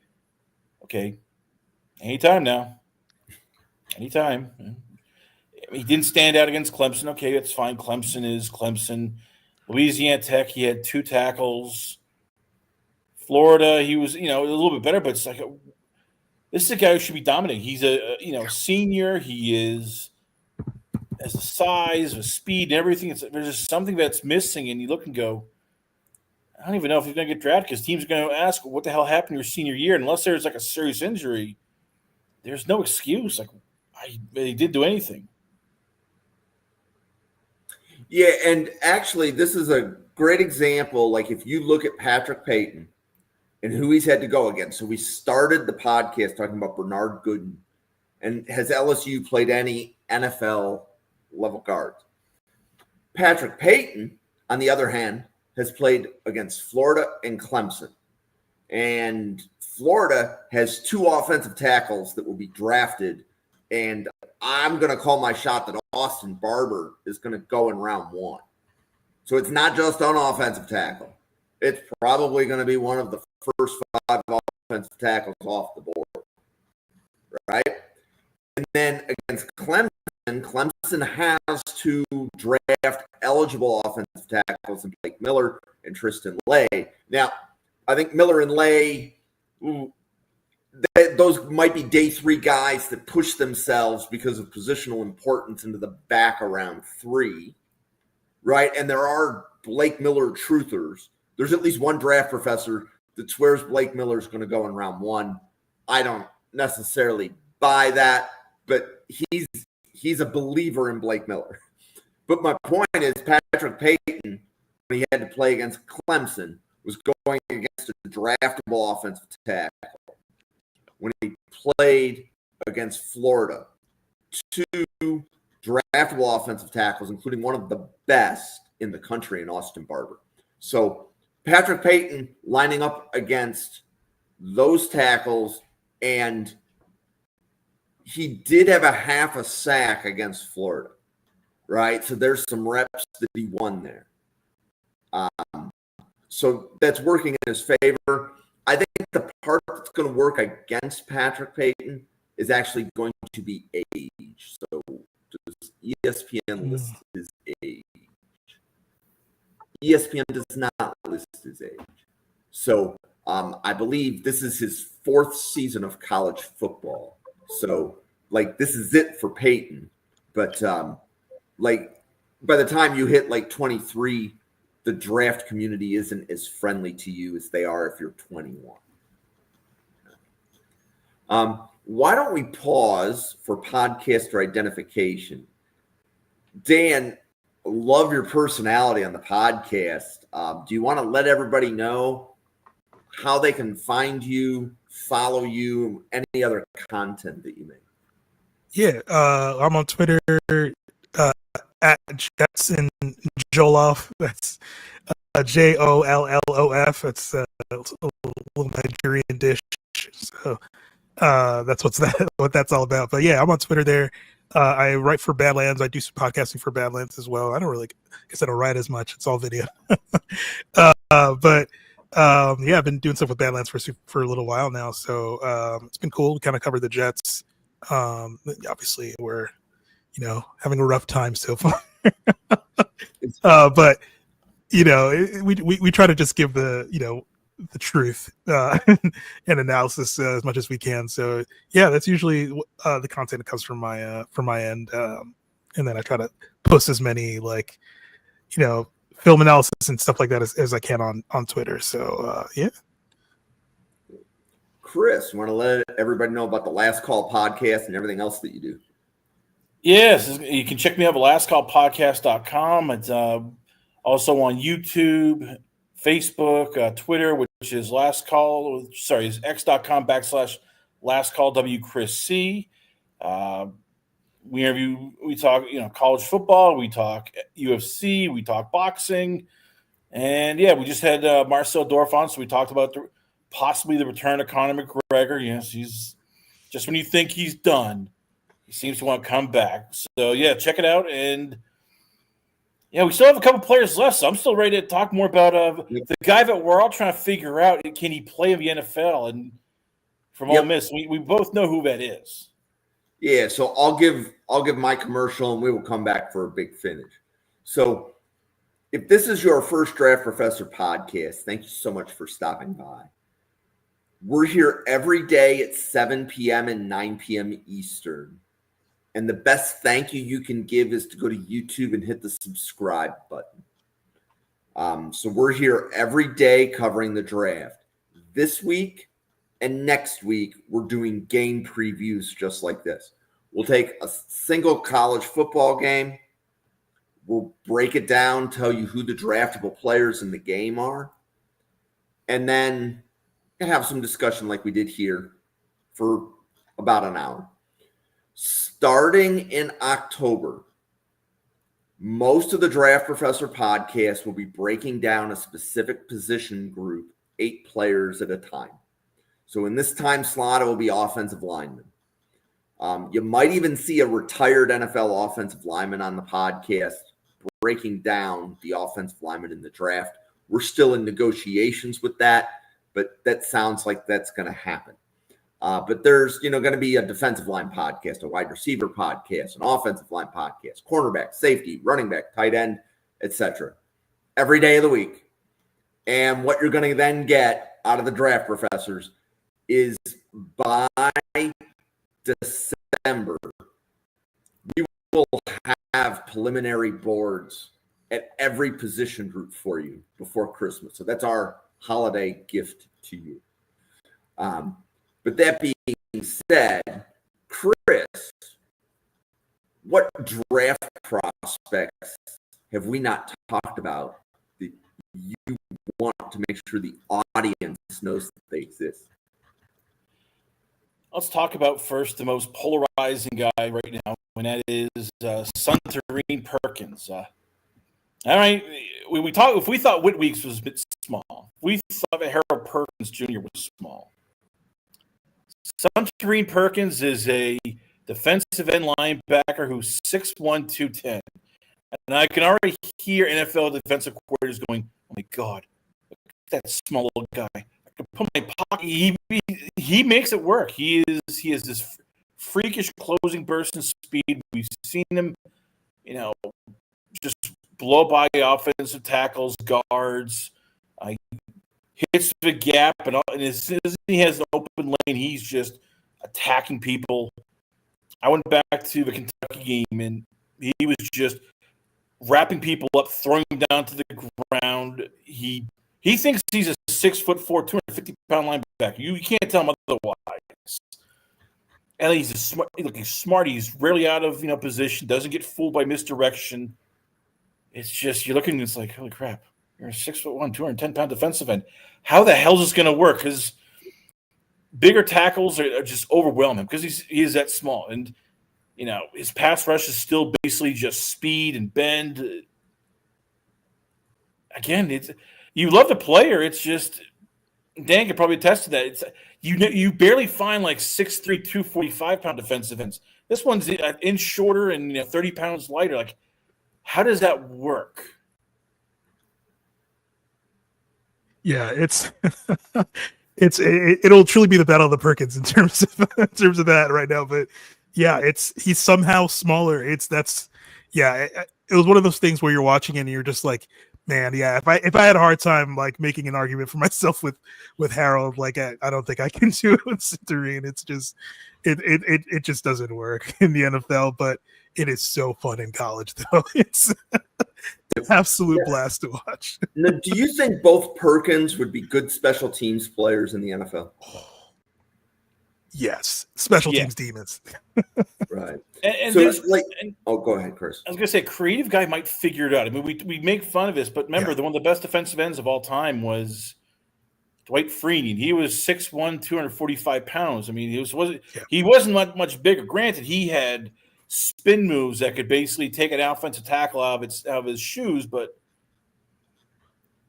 okay, anytime now. Anytime. He didn't stand out against Clemson. Okay, that's fine. Clemson is Clemson. Louisiana Tech, he had 2 tackles. Florida, he was, a little bit better, but it's like this is a guy who should be dominating. He's a senior. He has the size, the speed, and everything. There's just something that's missing, and you look and go, I don't even know if he's going to get drafted because teams are going to ask, what the hell happened your senior year? Unless there's like a serious injury, there's no excuse. Like, they didn't do anything. Yeah, and actually, this is a great example. Like, if you look at Patrick Payton and who he's had to go against. So we started the podcast talking about Bernard Gooden. And has LSU played any NFL level guards? Patrick Payton, on the other hand, has played against Florida and Clemson. And Florida has 2 offensive tackles that will be drafted. And I'm going to call my shot that Austin Barber is going to go in round 1. So it's not just an offensive tackle. It's probably going to be one of the first 5 offensive tackles off the board, right? And then against Clemson, Clemson has 2 draft-eligible offensive tackles in Blake Miller and Tristan Lay. Now, I think Miller and Lay, those might be day 3 guys that push themselves because of positional importance into the back around 3, right? And there are Blake Miller truthers. There's at least one draft professor that swears Blake Miller is going to go in round 1. I don't necessarily buy that, but he's a believer in Blake Miller. But my point is, Patrick Payton, when he had to play against Clemson, was going against a draftable offensive tackle. When he played against Florida, 2 draftable offensive tackles, including one of the best in the country in Austin Barber. So Patrick Payton lining up against those tackles, and he did have a half a sack against Florida, right? So there's some reps that he won there. So that's working in his favor. I think the part that's going to work against Patrick Payton is actually going to be age. So does ESPN list his age? ESPN does not list his age. So I believe this is his 4th season of college football. So, this is it for Payton. But, by the time you hit, 23, the draft community isn't as friendly to you as they are if you're 21. Why don't we pause for podcaster identification? Dan, love your personality on the podcast. Do you want to let everybody know how they can find you, follow you, any other content that you make? Yeah, I'm on Twitter at Jetson Jollof. That's Jollof. It's a little Nigerian dish. So that's what that's all about. But yeah, I'm on Twitter there. I write for Badlands. I do some podcasting for Badlands as well. I don't write as much. It's all video. But yeah, I've been doing stuff with Badlands for a little while now. So it's been cool. We kind of covered the Jets. Obviously, we're having a rough time so far. But we try to just give the truth and analysis as much as we can. So yeah, that's usually the content that comes from my end, and then I try to post as many film analysis and stuff like that as I can on Twitter. So yeah. Chris, you want to let everybody know about the Last Call podcast and everything else that you do? Yes, you can check me out at lastcallpodcast.com. It's also on YouTube, Facebook, Twitter, which is is x.com/lastcallwchrisc. We talk, college football, we talk UFC, we talk boxing, and yeah, we just had Marcel Dorf on, so we talked about possibly the return of Conor McGregor. Yes, he's just when you think he's done, he seems to want to come back. So yeah, check it out, and Yeah, we still have a couple players left, so I'm still ready to talk more about the guy that we're all trying to figure out. Can he play in the NFL? And from Ole Miss, we both know who that is. Yeah, so I'll give my commercial, and we will come back for a big finish. So, if this is your first Draft Professor podcast, thank you so much for stopping by. We're here every day at 7 p.m. and 9 p.m. Eastern. And the best thank you can give is to go to YouTube and hit the subscribe button. So we're here every day covering the draft. This week and next week, we're doing game previews just like this. We'll take a single college football game. We'll break it down, tell you who the draftable players in the game are. And then have some discussion like we did here for about an hour. Starting in October, most of the Draft Professor podcast will be breaking down a specific position group, 8 players at a time. So in this time slot, it will be offensive linemen. You might even see a retired NFL offensive lineman on the podcast breaking down the offensive lineman in the draft. We're still in negotiations with that, but that sounds like that's going to happen. But there's, going to be a defensive line podcast, a wide receiver podcast, an offensive line podcast, cornerback, safety, running back, tight end, etc. Every day of the week. And what you're going to then get out of the Draft Professors is by December, we will have preliminary boards at every position group for you before Christmas. So that's our holiday gift to you. But that being said, Chris, what draft prospects have we not talked about that you want to make sure the audience knows that they exist? Let's talk about first the most polarizing guy right now, and that is Suntarine Perkins. All right, we talk. If we thought Whitweeks was a bit small, we thought that Harold Perkins Jr. was small. Suntarine Perkins is a defensive end linebacker who's 6'1", 210. And I can already hear NFL defensive coordinators going, "Oh my God, look at that small little guy. I can put my pocket." He makes it work. He has this freakish closing burst and speed. We've seen him, just blow by offensive tackles, guards. Hits the gap, and as soon as he has an open lane, he's just attacking people. I went back to the Kentucky game, and he was just wrapping people up, throwing them down to the ground. He thinks he's a 6'4", 250-pound linebacker. You can't tell him otherwise. And he's smart. He's rarely out of position. Doesn't get fooled by misdirection. It's just you're looking. It's like, holy crap! You're a 6'1", 210-pound defensive end. How the hell is this going to work? Because bigger tackles are just overwhelm him because he is that small, and his pass rush is still basically just speed and bend. Again, you love the player. It's just Dan could probably attest to that. It's you barely find like 6'3", 245-pound defensive ends. This one's an inch shorter and 30 pounds lighter. Like, how does that work? Yeah, it'll truly be the battle of the Perkins in terms of that right now. But yeah, he's somehow smaller. It was one of those things where you're watching it and you're just like, man, yeah. If I had a hard time like making an argument for myself with Harold, like I don't think I can do it with Cinturine. It's just it just doesn't work in the NFL. But it is so fun in college, though. It's an absolute blast to watch. Now, do you think both Perkins would be good special teams players in the NFL? Yes, special teams demons. Right. And go ahead, Chris. I was going to say, a creative guy might figure it out. I mean, we make fun of this, but remember, one of the best defensive ends of all time was Dwight Freeney. He was 6'1", 245 pounds. I mean, he wasn't much bigger. Granted, he had spin moves that could basically take an offensive tackle out of his shoes, but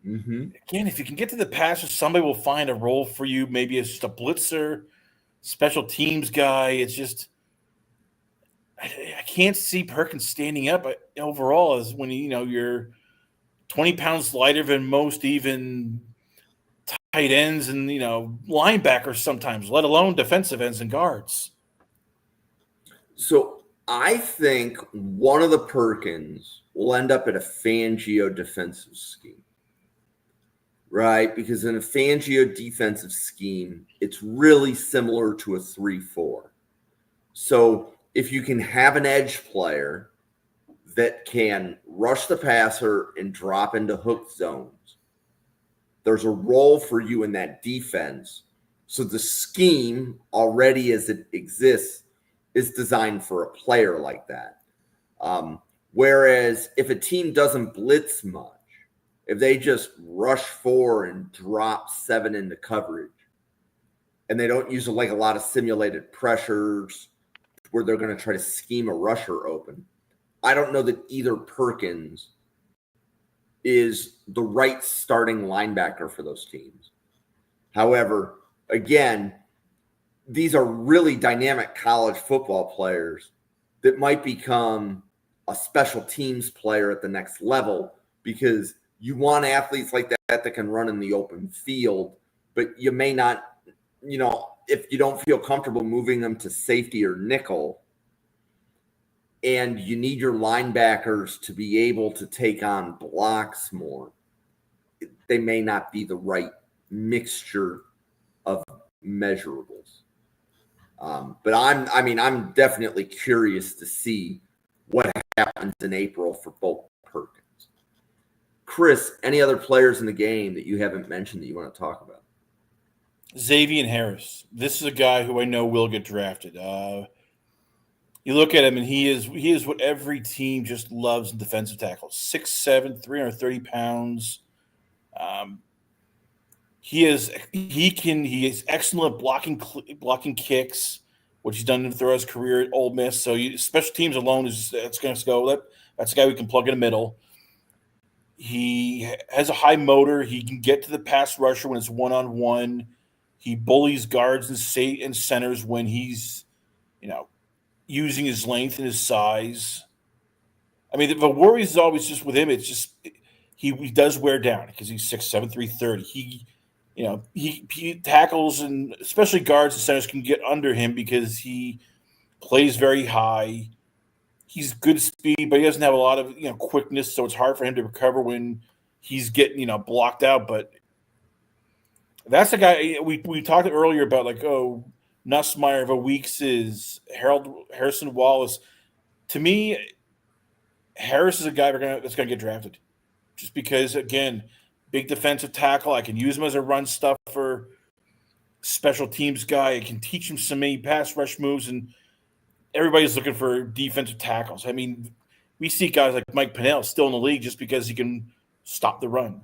again, if you can get to the passer, somebody will find a role for you. Maybe it's just a blitzer, special teams guy. It's just I can't see Perkins standing up overall as when you're 20 pounds lighter than most even tight ends and linebackers sometimes, let alone defensive ends and guards. So I think one of the Perkins will end up at a Fangio defensive scheme, right? Because in a Fangio defensive scheme, it's really similar to a 3-4. So if you can have an edge player that can rush the passer and drop into hook zones, there's a role for you in that defense. So the scheme already as it exists is designed for a player like that. Whereas if a team doesn't blitz much, if they just rush 4 and drop 7 into coverage, and they don't use like a lot of simulated pressures where they're going to try to scheme a rusher open, I don't know that either Perkins is the right starting linebacker for those teams. However, again, these are really dynamic college football players that might become a special teams player at the next level, because you want athletes like that that can run in the open field, but you may not, if you don't feel comfortable moving them to safety or nickel, and you need your linebackers to be able to take on blocks more, they may not be the right mixture of measurables. But I'm definitely curious to see what happens in April for both Perkins. Chris, any other players in the game that you haven't mentioned that you want to talk about? Xavier Harris. This is a guy who I know will get drafted. You look at him, and he is what every team just loves in defensive tackles. 6'7", 330 pounds. He is excellent at blocking kicks, which he's done throughout his career at Ole Miss. So special teams alone that's going to go. That's a guy we can plug in the middle. He has a high motor. He can get to the pass rusher when it's one-on-one. He bullies guards and centers when he's, using his length and his size. I mean, the worry is always just with him. It's just he does wear down because he's 6'7", 330. He tackles, and especially guards and centers can get under him because he plays very high. He's good speed, but he doesn't have a lot of quickness, so it's hard for him to recover when he's getting blocked out. But that's the guy we talked earlier about, Nussmeier, Weeks is Harrison Wallace. To me, Harris is a guy that's going to get drafted, just because, again, big defensive tackle. I can use him as a run stuffer, special teams guy. I can teach him some many pass rush moves, and everybody's looking for defensive tackles. I mean, we see guys like Mike Pennell still in the league just because he can stop the run.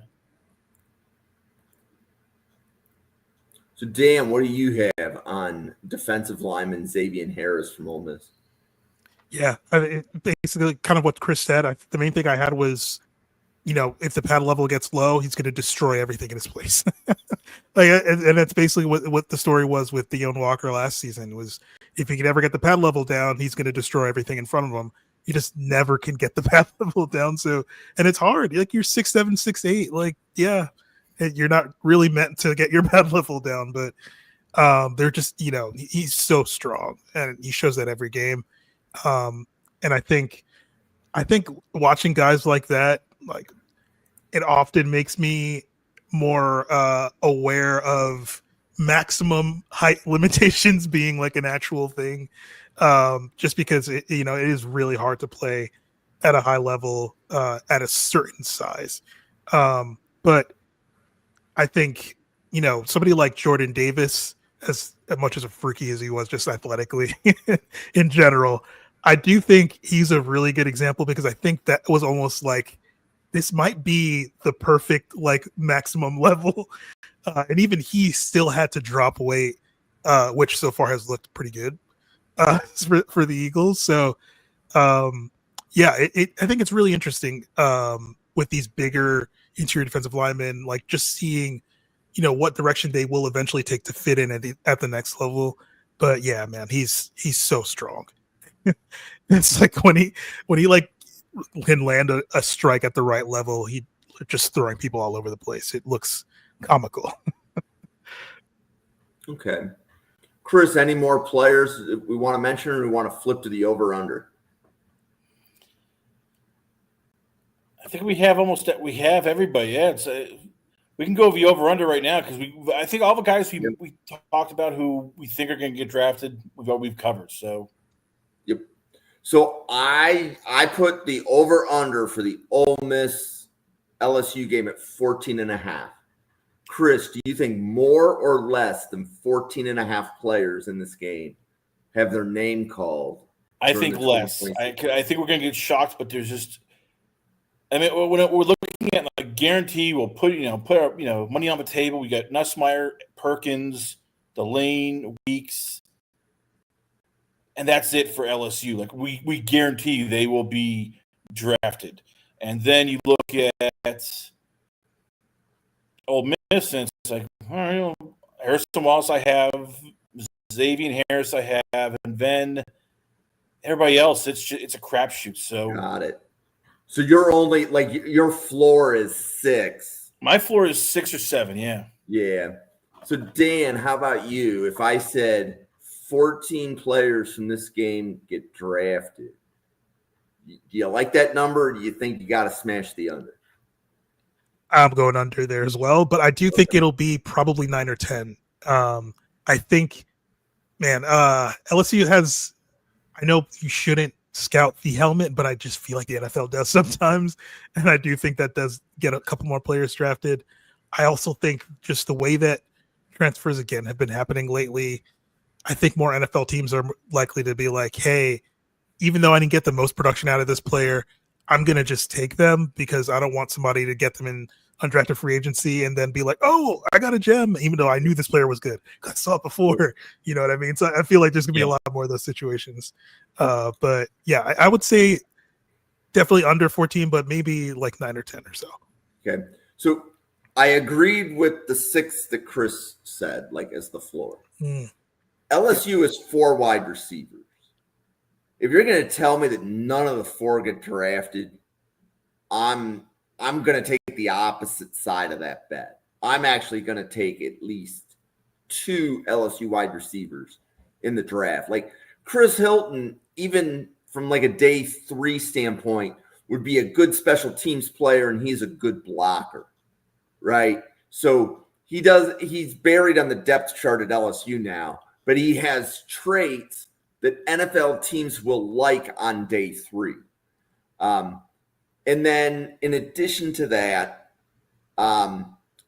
So, Dan, what do you have on defensive lineman Xavier Harris from Ole Miss? Yeah, basically kind of what Chris said. The main thing I had was, if the pad level gets low, he's going to destroy everything in his place. And that's basically what the story was with Deone Walker last season, was if he could ever get the pad level down, he's going to destroy everything in front of him. He just never can get the pad level down. So, and it's hard. You're 6'7", 6'8". You're not really meant to get your pad level down, but they're just, he's so strong, and he shows that every game. And I think watching guys like that, it often makes me more aware of maximum height limitations being an actual thing, just because it is really hard to play at a high level at a certain size. But I think somebody like Jordan Davis, as much as a freaky as he was just athletically in general, I do think he's a really good example, because I think that was almost this might be the perfect maximum level, and even he still had to drop weight, which so far has looked pretty good for the Eagles. So I think it's really interesting with these bigger interior defensive linemen, just seeing what direction they will eventually take to fit in at the next level. But yeah, man, he's so strong. It's like when he like can land a strike at the right level, he just throwing people all over the place. It looks comical. Okay. Chris, any more players we want to mention, or we want to flip to the over-under? I think we have everybody. Yeah, we can go the over/under right now because I think all the guys we talked about who we think are going to get drafted, we've covered. So, yep. So I put the over/under for the Ole Miss LSU game at 14.5. Chris, do you think more or less than 14.5 players in this game have their name called? I think less. I think we're going to get shocked, but there's just. I mean, we're looking at like guarantee. We'll put our money on the table. We got Nussmeier, Perkins, Delane, Weeks, and that's it for LSU. Like we guarantee they will be drafted. And then you look at Ole Miss, and it's like, all right, Harrison Wallace, I have Xavier Harris, I have, and then everybody else, it's a crapshoot. So got it. So you're only like your floor is 6. My floor is 6 or 7. Yeah. Yeah. So Dan, how about you? If I said 14 players from this game get drafted, do you like that number, or do you think you got to smash the under? I'm going under there as well, but I do think it'll be probably 9 or 10. I think, man, LSU has. I know you shouldn't scout the helmet, but I just feel like the NFL does sometimes, and I do think that does get a couple more players drafted. I also think just the way that transfers again have been happening lately, I think more NFL teams are likely to be like, hey, even though I didn't get the most production out of this player, I'm going to just take them because I don't want somebody to get them in undrafted free agency and then be like, oh, I got a gem, even though I knew this player was good. I saw it before. You know what I mean? So I feel like there's going to be a lot more of those situations. But yeah, I would say definitely under 14, but maybe like 9 or 10 or so. Okay. So I agreed with the 6 that Chris said, like as the floor. LSU is 4 wide receivers. If you're going to tell me that none of the 4 get drafted, I'm going to take the opposite side of that bet. I'm actually going to take at least 2 LSU wide receivers in the draft. Like Chris Hilton, even from like a day 3 standpoint, would be a good special teams player, and he's a good blocker, right? So he's buried on the depth chart at LSU now, but he has traits that NFL teams will like on day 3. And then in addition to that,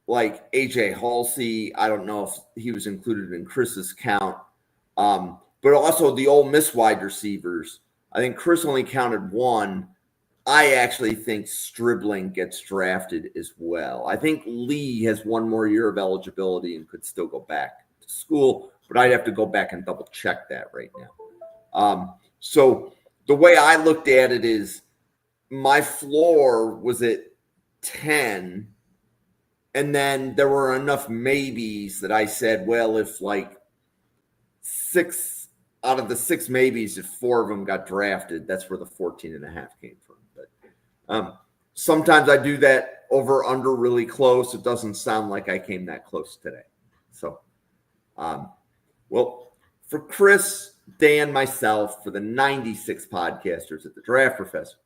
like AJ Halsey, I don't know if he was included in Chris's count, but also the Ole Miss wide receivers. I think Chris only counted 1. I actually think Stribling gets drafted as well. I think Lee has 1 more year of eligibility and could still go back to school, but I'd have to go back and double check that right now. So the way I looked at it is my floor was at 10, and then there were enough maybes that I said, well, if like 6 out of the 6 maybes, if 4 of them got drafted, that's where the 14.5 came from. But sometimes I do that over under really close. It doesn't sound like I came that close today. So, well, for Chris, Dan, myself, for the 96 podcasters at the Draft Professor,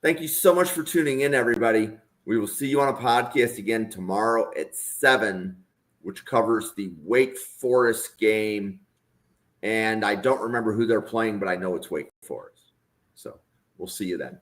thank you so much for tuning in, everybody. We will see you on a podcast again tomorrow at 7, which covers the Wake Forest game. And I don't remember who they're playing, but I know it's Wake Forest. So we'll see you then.